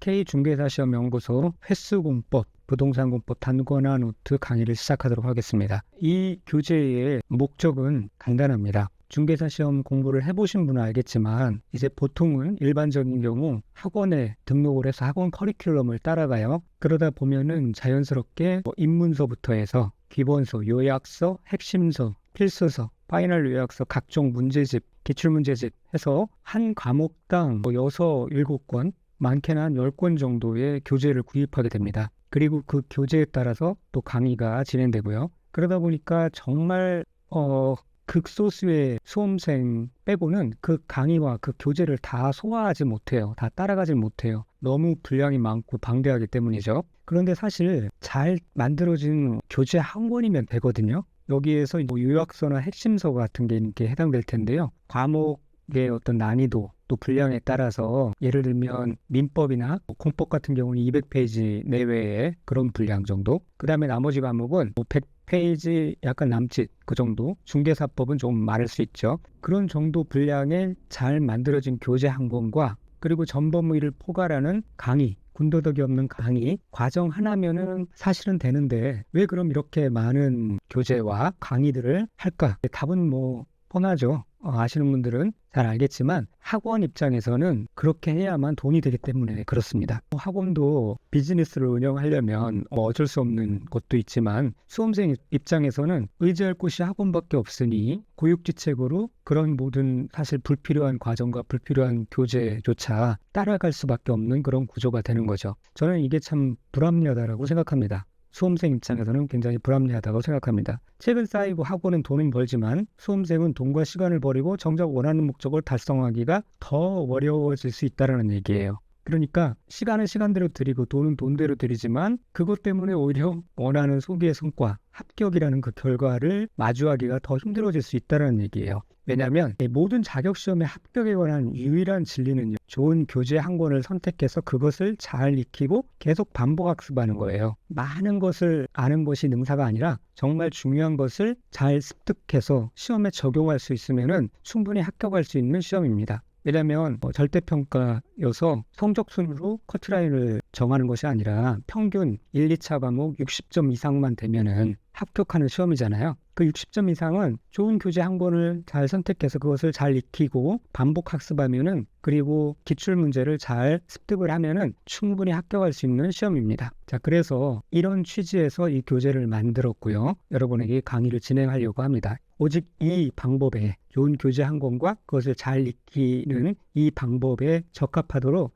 K중개사시험연구소 횟수공법, 부동산공법 단권화 노트 강의를 시작하도록 하겠습니다. 이 교재의 목적은 간단합니다. 중개사 시험 공부를 해보신 분은 알겠지만 이제 보통은 일반적인 경우 학원에 등록을 해서 학원 커리큘럼을 따라가요. 그러다 보면은 자연스럽게 입문서부터 해서 기본서, 요약서, 핵심서, 필수서, 파이널 요약서, 각종 문제집, 기출문제집 해서 한 과목당 6, 7권, 많게는 한 10권 정도의 교재를 구입하게 됩니다. 그리고 그 교재에 따라서 또 강의가 진행되고요. 그러다 보니까 정말 극소수의 수험생 빼고는 그 강의와 그 교재를 다 소화하지 못해요. 다 따라가지 못해요. 너무 분량이 많고 방대하기 때문이죠. 그런데 사실 잘 만들어진 교재 한 권이면 되거든요. 여기에서 요약서나 핵심서 같은 게 이렇게 해당될 텐데요. 과목의 어떤 난이도 또 분량에 따라서 예를 들면 민법이나 공법 같은 경우는 200페이지 내외의 그런 분량 정도. 그 다음에 나머지 과목은 100페이지 약간 남짓 그 정도. 중개사법은 좀 많을 수 있죠. 그런 정도 분량의 잘 만들어진 교재 한 권과 그리고 전범위를 포괄하는 강의, 군더더기 없는 강의 과정 하나면은 사실은 되는데 왜 그럼 이렇게 많은 교재와 강의들을 할까? 답은 뻔하죠. 아시는 분들은 잘 알겠지만 학원 입장에서는 그렇게 해야만 돈이 되기 때문에 그렇습니다. 학원도 비즈니스를 운영하려면 어쩔 수 없는 것도 있지만 수험생 입장에서는 의지할 곳이 학원밖에 없으니 고육지책으로 그런 모든 사실 불필요한 과정과 불필요한 교재조차 따라갈 수밖에 없는 그런 구조가 되는 거죠. 저는 이게 참 불합리하다고 생각합니다. 수험생 입장에서는 굉장히 불합리하다고 생각합니다. 책은 쌓이고 학원은 돈은 벌지만 수험생은 돈과 시간을 버리고 정작 원하는 목적을 달성하기가 더 어려워질 수 있다는 얘기예요. 그러니까 시간은 시간대로 드리고 돈은 돈대로 드리지만 그것 때문에 오히려 원하는 소기의 성과, 합격이라는 그 결과를 마주하기가 더 힘들어질 수 있다는 얘기예요. 왜냐하면 모든 자격시험의 합격에 관한 유일한 진리는 좋은 교재 한 권을 선택해서 그것을 잘 익히고 계속 반복 학습하는 거예요. 많은 것을 아는 것이 능사가 아니라 정말 중요한 것을 잘 습득해서 시험에 적용할 수 있으면 충분히 합격할 수 있는 시험입니다. 왜냐하면 절대평가여서 성적순으로 커트라인을 정하는 것이 아니라 평균 1, 2차 과목 60점 이상만 되면은 합격하는 시험이잖아요. 그 60점 이상은 좋은 교재 한 권을 잘 선택해서 그것을 잘 익히고 반복 학습하면은 그리고 기출문제를 잘 습득을 하면은 충분히 합격할 수 있는 시험입니다. 자, 그래서 이런 취지에서 이 교재를 만들었고요. 여러분에게 강의를 진행하려고 합니다. 오직 이 방법에 좋은 교재 한 권과 그것을 잘 익히는 이 방법에 적합하도록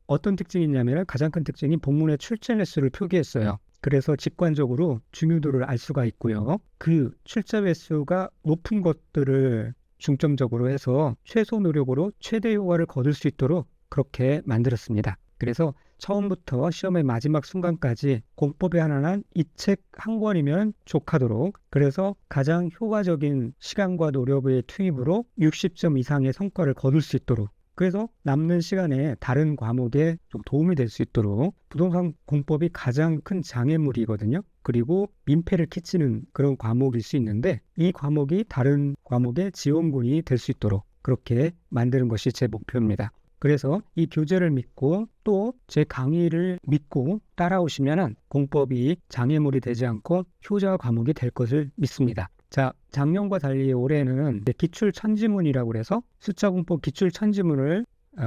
어떤 특징이 있냐면 가장 큰 특징이 본문의 출제 횟수를 표기했어요. 그래서 직관적으로 중요도를 알 수가 있고요. 그 출제 횟수가 높은 것들을 중점적으로 해서 최소 노력으로 최대 효과를 거둘 수 있도록 그렇게 만들었습니다. 그래서 처음부터 시험의 마지막 순간까지 공법에 하나는 이 책 한 권이면 족하도록 그래서 가장 효과적인 시간과 노력의 투입으로 60점 이상의 성과를 거둘 수 있도록 그래서 남는 시간에 다른 과목에 좀 도움이 될 수 있도록 부동산 공법이 가장 큰 장애물이거든요. 그리고 민폐를 끼치는 그런 과목일 수 있는데 이 과목이 다른 과목의 지원군이 될 수 있도록 그렇게 만드는 것이 제 목표입니다. 그래서 이 교재를 믿고 또 제 강의를 믿고 따라오시면 공법이 장애물이 되지 않고 효자 과목이 될 것을 믿습니다. 자, 작년과 달리 올해는 기출 천지문이라고 해서 숫자 공법 기출 천지문을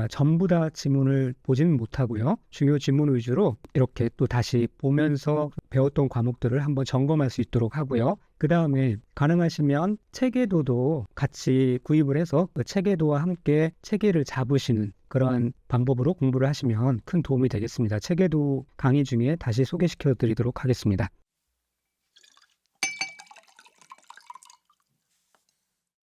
전부 다 지문을 보지는 못하고요. 중요 지문 위주로 이렇게 또 다시 보면서 배웠던 과목들을 한번 점검할 수 있도록 하고요. 그 다음에 가능하시면 체계도도 같이 구입을 해서 그 체계도와 함께 체계를 잡으시는 그러한 방법으로 공부를 하시면 큰 도움이 되겠습니다. 체계도 강의 중에 다시 소개시켜 드리도록 하겠습니다.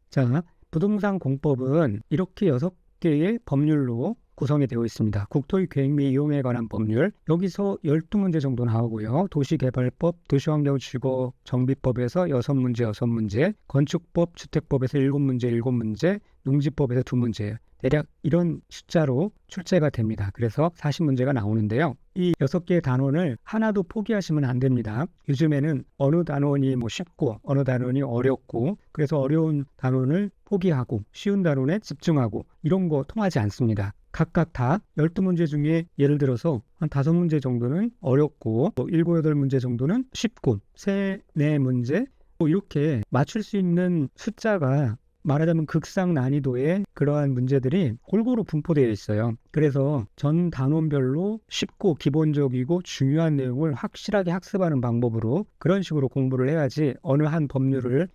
자, 부동산 공법은 이렇게 6개의 법률로 구성이 되어 있습니다. 국토의 계획 및 이용에 관한 법률, 여기서 12문제 정도 나오고요. 도시개발법, 도시환경주거 정비법에서 6문제, 6문제, 건축법, 주택법에서 7문제, 7문제, 농지법에서 2문제, 대략 이런 숫자로 출제가 됩니다. 그래서 40문제가 나오는데요. 이 6개의 단원을 하나도 포기하시면 안 됩니다. 요즘에는 어느 단원이 쉽고 어느 단원이 어렵고 그래서 어려운 단원을 포기하고 쉬운 단원에 집중하고 이런 거 통하지 않습니다. 각각 다 12문제 중에 예를 들어서 한 5문제 정도는 어렵고 7, 8문제 정도는 쉽고 3, 4문제 이렇게 맞출 수 있는 숫자가 말하자면 극상 난이도의 그러한 문제들이 골고루 분포되어 있어요. 그래서 전 단원별로 쉽고 기본적이고 중요한 내용을 확실하게 학습하는 방법으로 그런 식으로 공부를 해야지 어느 한 법률을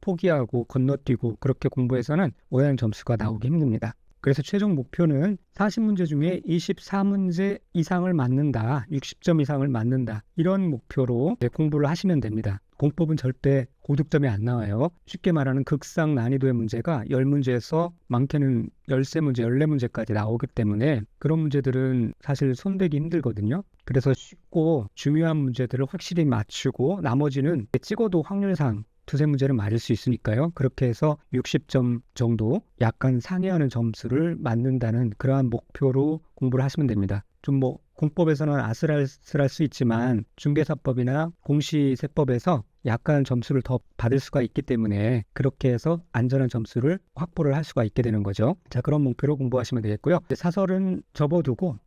포기하고 건너뛰고 그렇게 공부해서는 원하는 점수가 나오기 힘듭니다. 그래서 최종 목표는 40문제 중에 24문제 이상을 맞는다, 60점 이상을 맞는다, 이런 목표로 공부를 하시면 됩니다. 공법은 절대 고득점이 안 나와요. 쉽게 말하는 극상 난이도의 문제가 10문제에서 많게는 13문제, 14문제까지 나오기 때문에 그런 문제들은 사실 손대기 힘들거든요. 그래서 쉽고 중요한 문제들을 확실히 맞추고 나머지는 찍어도 확률상 2-3문제는 맞을 수 있으니까요. 그렇게 해서 60점 정도 약간 상회하는 점수를 맞는다는 그러한 목표로 공부를 하시면 됩니다. 좀 공법에서는 아슬아슬할 수 있지만 중개사법이나 공시세법에서 약간 점수를 더 받을 수가 있기 때문에 그렇게 해서 안전한 점수를 확보를 할 수가 있게 되는 거죠. 자, 그런 목표로 공부하시면 되겠고요. 사설은 접어두고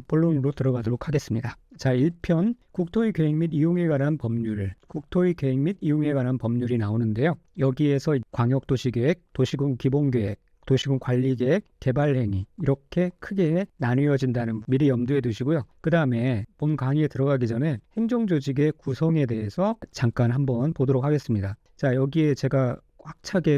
본론으로 들어가도록 하겠습니다. 자, 1편 국토의 계획 및 이용에 관한 법률. 국토의 계획 및 이용에 관한 법률이 나오는데요. 여기에서 광역도시계획, 도시군 기본계획, 도시군 관리계획, 개발행위 이렇게 크게 나뉘어진다는 미리 염두에 두시고요. 그 다음에 본 강의에 들어가기 전에 행정조직의 구성에 대해서 잠깐 한번 보도록 하겠습니다. 자, 여기에 제가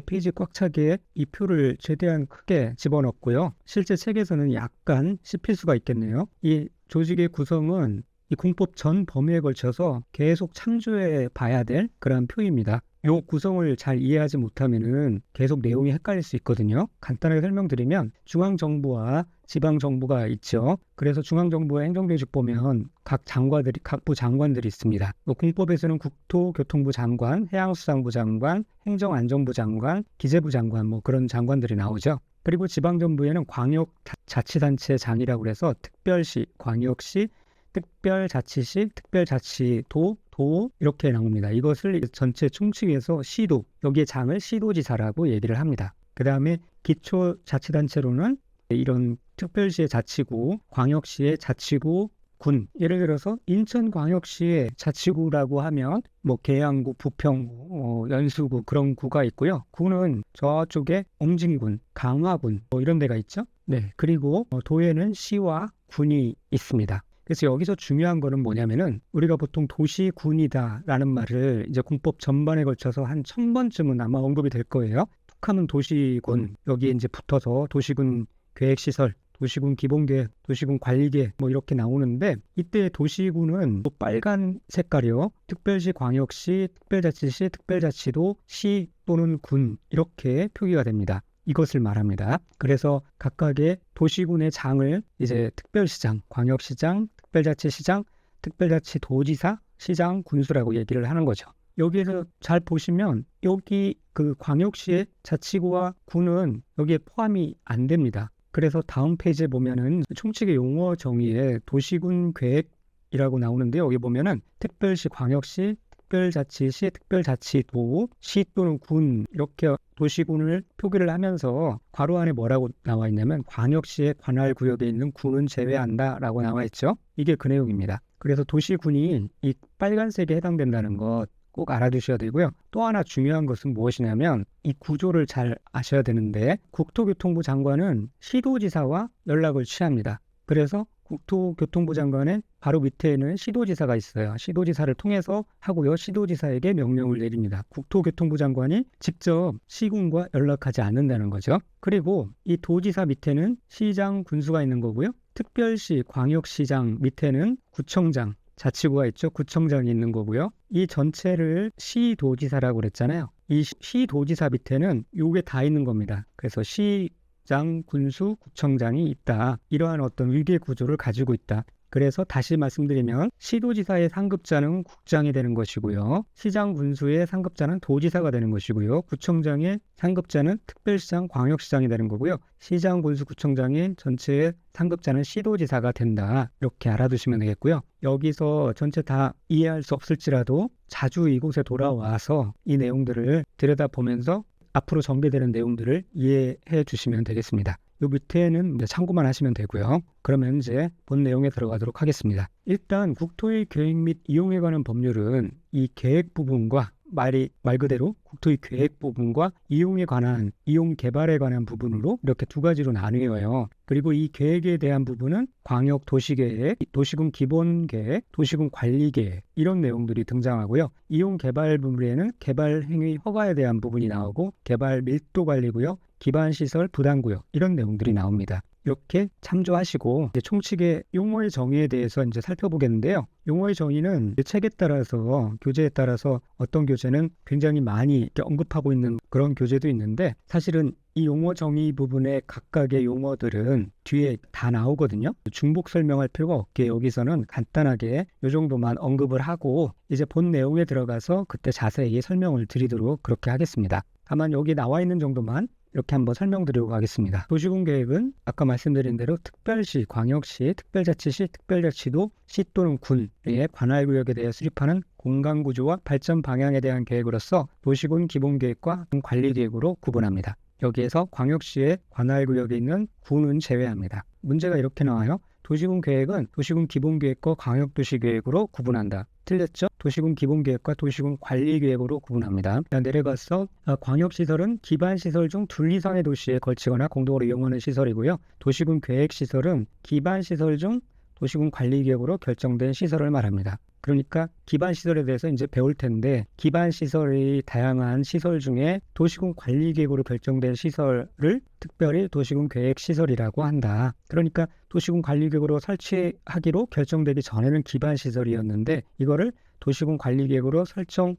페이지 꽉 차게 이 표를 최대한 크게 집어넣었고요. 실제 책에서는 약간 씹힐 수가 있겠네요. 이 조직의 구성은 이 공법 전 범위에 걸쳐서 계속 참조해 봐야 될 그런 표입니다. 이 구성을 잘 이해하지 못하면은 계속 내용이 헷갈릴 수 있거든요. 간단하게 설명드리면 중앙정부와 지방정부가 있죠. 그래서 중앙정부의 행정조직 보면 각부 장관들이 있습니다. 공법에서는 국토교통부 장관, 해양수산부 장관, 행정안전부 장관, 기재부 장관 그런 장관들이 나오죠. 그리고 지방정부에는 광역자치단체장이라고 해서 특별시, 광역시, 특별자치시, 특별자치도, 도 이렇게 나옵니다. 이것을 전체 총칭해서 시도, 여기에 장을 시도지사라고 얘기를 합니다. 그 다음에 기초자치단체로는 이런 특별시의 자치구, 광역시의 자치구, 군, 예를 들어서 인천광역시의 자치구라고 하면 계양구, 부평구, 연수구 그런 구가 있고요. 구는 저쪽에 옹진군, 강화군 이런 데가 있죠. 네, 그리고 도에는 시와 군이 있습니다. 그래서 여기서 중요한 거는 뭐냐면은 우리가 보통 도시군이다 라는 말을 이제 공법 전반에 걸쳐서 한 1000번쯤은 아마 언급이 될 거예요. 툭하면 도시군, 여기에 이제 붙어서 도시군 계획시설, 도시군 기본계획, 도시군 관리계획 이렇게 나오는데 이때 도시군은 빨간 색깔이요. 특별시, 광역시, 특별자치시, 특별자치도, 시 또는 군 이렇게 표기가 됩니다. 이것을 말합니다. 그래서 각각의 도시군의 장을 이제 특별시장, 광역시장, 특별자치시장, 특별자치도지사, 시장, 군수라고 얘기를 하는 거죠. 여기에서 잘 보시면 여기 그 광역시의 자치구와 군은 여기에 포함이 안 됩니다. 그래서 다음 페이지에 보면은 총칙의 용어 정의에 도시군 계획이라고 나오는데 여기 보면은 특별시, 광역시, 특별자치시, 특별자치도, 시 또는 군 이렇게 도시군을 표기를 하면서 괄호 안에 뭐라고 나와 있냐면 광역시의 관할구역에 있는 군은 제외한다 라고 나와 있죠. 이게 그 내용입니다. 그래서 도시군이 이 빨간색에 해당된다는 것 꼭 알아두셔야 되고요. 또 하나 중요한 것은 무엇이냐면 이 구조를 잘 아셔야 되는데 국토교통부 장관은 시도지사와 연락을 취합니다. 그래서 국토교통부 장관의 바로 밑에는 시도지사가 있어요. 시도지사를 통해서 하고요. 시도지사에게 명령을 내립니다. 국토교통부 장관이 직접 시군과 연락하지 않는다는 거죠. 그리고 이 도지사 밑에는 시장, 군수가 있는 거고요. 특별시, 광역시장 밑에는 구청장, 자치구가 있죠. 구청장이 있는 거고요. 이 전체를 시도지사라고 그랬잖아요. 이 시도지사 밑에는 요게 다 있는 겁니다. 그래서 시장, 군수, 구청장이 있다. 이러한 어떤 위계 구조를 가지고 있다. 그래서 다시 말씀드리면 시도지사의 상급자는 국장이 되는 것이고요. 시장, 군수의 상급자는 도지사가 되는 것이고요. 구청장의 상급자는 특별시장, 광역시장이 되는 거고요. 시장, 군수, 구청장의 전체의 상급자는 시도지사가 된다. 이렇게 알아두시면 되겠고요. 여기서 전체 다 이해할 수 없을지라도 자주 이곳에 돌아와서 이 내용들을 들여다보면서 앞으로 전개되는 내용들을 이해해 주시면 되겠습니다. 요 밑에는 이제 참고만 하시면 되고요. 그러면 이제 본 내용에 들어가도록 하겠습니다. 일단 국토의 계획 및 이용에 관한 법률은 이 계획 부분과 말 그대로 국토의 계획 부분과 이용에 관한, 이용 개발에 관한 부분으로 이렇게 두 가지로 나뉘어요. 그리고 이 계획에 대한 부분은 광역 도시계획, 도시군 기본계획, 도시군 관리계획 이런 내용들이 등장하고요. 이용 개발 부분에는 개발 행위 허가에 대한 부분이 나오고 개발 밀도 관리구역, 기반시설 부담구역 이런 내용들이 나옵니다. 이렇게 참조하시고 이제 총칙의 용어의 정의에 대해서 이제 살펴보겠는데요. 용어의 정의는 책에 따라서 교재에 따라서 어떤 교재는 굉장히 많이 이렇게 언급하고 있는 그런 교재도 있는데 사실은 이 용어 정의 부분의 각각의 용어들은 뒤에 다 나오거든요. 중복 설명할 필요가 없게 여기서는 간단하게 이 정도만 언급을 하고 이제 본 내용에 들어가서 그때 자세히 설명을 드리도록 그렇게 하겠습니다. 다만 여기 나와 있는 정도만 이렇게 한번 설명드리고 가겠습니다. 도시군 계획은 아까 말씀드린 대로 특별시, 광역시, 특별자치시, 특별자치도, 시 또는 군의 관할구역에 대해 수립하는 공간구조와 발전 방향에 대한 계획으로서 도시군 기본계획과 관리계획으로 구분합니다. 여기에서 광역시의 관할구역에 있는 군은 제외합니다. 문제가 이렇게 나와요. 도시군 계획은 도시군 기본계획과 광역도시계획으로 구분한다. 틀렸죠? 도시군 기본계획과 도시군 관리계획으로 구분합니다. 내려가서 광역시설은 기반시설 중 둘 이상의 도시에 걸치거나 공동으로 이용하는 시설이고요. 도시군 계획시설은 기반시설 중 도시군 관리계획으로 결정된 시설을 말합니다. 그러니까 기반시설에 대해서 이제 배울 텐데 기반시설의 다양한 시설 중에 도시군 관리계획으로 결정된 시설을 특별히 도시군 계획시설이라고 한다. 그러니까 도시군 관리계획으로 설치하기로 결정되기 전에는 기반시설이었는데 이거를 도시군 관리계획으로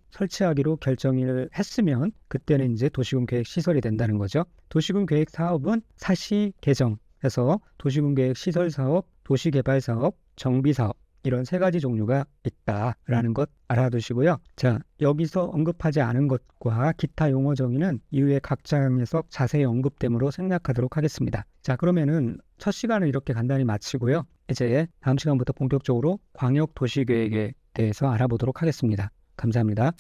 설치하기로 결정을 했으면 그때는 이제 도시군 계획시설이 된다는 거죠. 도시군 계획 사업은 사시 개정해서 도시군 계획 시설 사업, 도시개발 사업, 정비 사업 이런 세 가지 종류가 있다라는 것 알아두시고요. 자, 여기서 언급하지 않은 것과 기타 용어 정의는 이후에 각 장에서 자세히 언급됨으로 생략하도록 하겠습니다. 자, 그러면은 첫 시간을 이렇게 간단히 마치고요. 이제 다음 시간부터 본격적으로 광역 도시계획에 대해서 알아보도록 하겠습니다. 감사합니다.